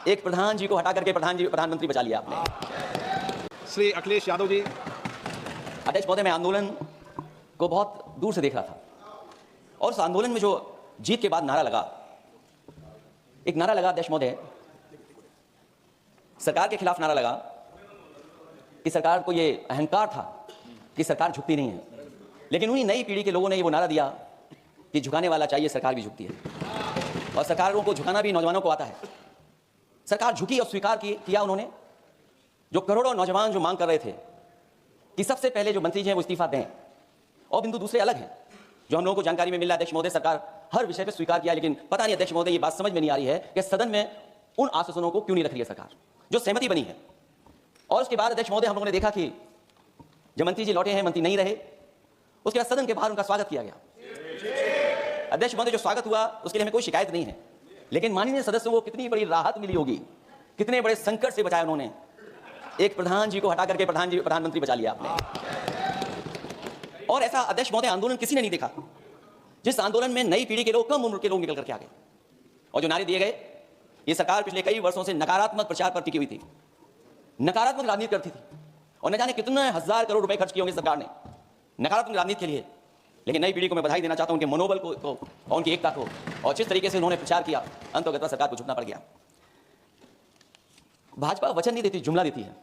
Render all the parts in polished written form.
एक प्रधान जी को हटा करके प्रधानमंत्री बचा लिया आपने। श्री अखिलेश यादव जी। अध्यक्ष महोदय, मैं आंदोलन को बहुत दूर से देख रहा था और उस आंदोलन में जो जीत के बाद नारा लगा, एक नारा लगा अध्यक्ष महोदय, सरकार के खिलाफ नारा लगा कि सरकार को ये अहंकार था कि सरकार झुकती नहीं है, लेकिन उन्हीं नई पीढ़ी के लोगों ने ये वो नारा दिया कि झुकाने वाला चाहिए, सरकार भी झुकती है और सरकारों को झुकाना भी नौजवानों को आता है। सरकार झुकी और स्वीकार किया उन्होंने। जो करोड़ों नौजवान जो मांग कर रहे थे कि सबसे पहले जो मंत्री जी हैं वो इस्तीफा दें, और बिंदु दूसरे अलग हैं जो हम लोगों को जानकारी में मिला। अध्यक्ष महोदय, सरकार हर विषय पर स्वीकार किया, लेकिन पता नहीं अध्यक्ष महोदय ये बात समझ में नहीं आ रही है कि सदन में उन आश्वासनों को क्यों नहीं रख रही है सरकार जो सहमति बनी है। और उसके बाद अध्यक्ष महोदय, हम लोगों ने देखा कि जब मंत्री जी लौटे हैं, मंत्री नहीं रहे, उसके बाद सदन के बाहर उनका स्वागत किया गया। अध्यक्ष महोदय, जो स्वागत हुआ उसके लिए हमें कोई शिकायत नहीं है, लेकिन माननीय सदस्यों को कितनी बड़ी राहत मिली होगी, कितने बड़े संकट से बचाया उन्होंने। एक प्रधान जी को हटा करके प्रधानमंत्री बचा लिया आपने। और ऐसा अध्यक्ष महोदय आंदोलन किसी ने नहीं देखा जिस आंदोलन में नई पीढ़ी के लोग, कम उम्र के लोग निकल करके आ गए और जो नारे दिए गए। ये सरकार पिछले कई वर्षों से नकारात्मक प्रचार पर टिकी हुई थी, नकारात्मक राजनीति करती थी और न जाने कितने हजार करोड़ रुपए खर्च किए होंगे सरकार ने नकारात्मक राजनीति के लिए। लेकिन नई पीढ़ी को मैं बधाई देना चाहता हूं, उनके मनोबल को और उनकी एकता को, और जिस तरीके से उन्होंने प्रचार किया, अंततः सरकार को झुकना पड़ गया। भाजपा वचन नहीं देती, जुमला देती है।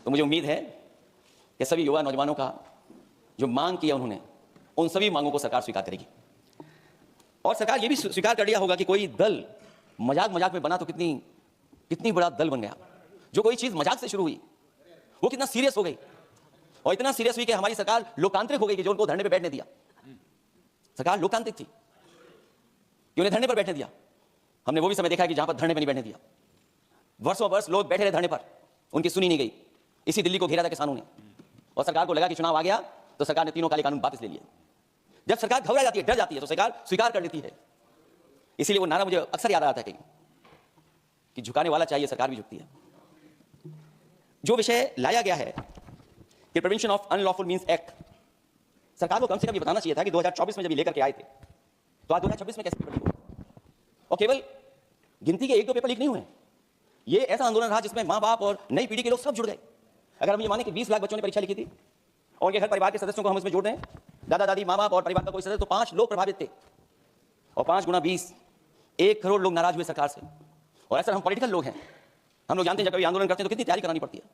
तो मुझे उम्मीद है कि सभी युवा नौजवानों का जो मांग किया उन्होंने, उन सभी मांगों को सरकार स्वीकार करेगी। और सरकार ये भी स्वीकार कर लिया होगा कि कोई दल मजाक में बना तो कितनी बड़ा दल बन गया। जो कोई चीज मजाक से शुरू हुई वो कितना सीरियस हो गई, और इतना सीरियस हुई कि हमारी सरकार लोकतांत्रिक हो गई कि जो उनको धरने पर बैठने दिया। सरकार लोकतांत्रिक थी कि उन्हें धरने पर बैठने दिया। हमने वो भी समय देखा कि जहां पर धरने पर नहीं बैठने दिया, वर्षों वर्ष लोग बैठे रहे धरने पर, उनकी सुनी नहीं गई। इसी दिल्ली को घेरा था किसानों ने, और सरकार को लगा कि चुनाव आ गया तो सरकार ने तीनों काले कानून वापस ले लिए। जब सरकार घबरा जाती है, डर जाती है, तो सरकार स्वीकार कर लेती है। इसीलिए वो नारा मुझे अक्सर याद आता है कि झुकाने वाला चाहिए, सरकार भी झुकती है। जो विषय लाया गया है कि prevention of unlawful means act, सरकार को कम से कम ये बताना चाहिए था कि 2024 में जब ये लेकर के आए थे तो आज 2026 में कैसे पेपर लीक हुए। और केवल गिनती के 1-2 पेपर लीक नहीं हुए, ये ऐसा आंदोलन रहा जिसमें मां बाप और नई पीढ़ी के लोग सब जुड़ गए। अगर हम ये माने कि 20 लाख बच्चों ने परीक्षा लिखी थी और उनके घर परिवार के सदस्यों को हम इसमें जोड़ रहे हैं, दादा दादी, माँ बाप और परिवार का कोई सदस्य, तो 5 लोग प्रभावित थे। और 5 गुना 20, 1 करोड़ लोग नाराज हुए सरकार से। और ऐसा हम पॉलिटिकल लोग हैं, हम लोग जानते हैं जब कभी आंदोलन करते हैं तो कितनी तैयारी करानी पड़ती है,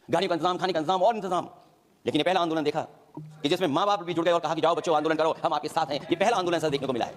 गाने का इंतजाम, खाने का इंतजाम और इंतजाम। लेकिन ये पहला आंदोलन देखा कि जिसमें माँ बाप भी जुड़ गए और कहा कि जाओ बच्चों आंदोलन करो, हम आपके साथ हैं। ये पहला आंदोलन ऐसा देखने को मिला है।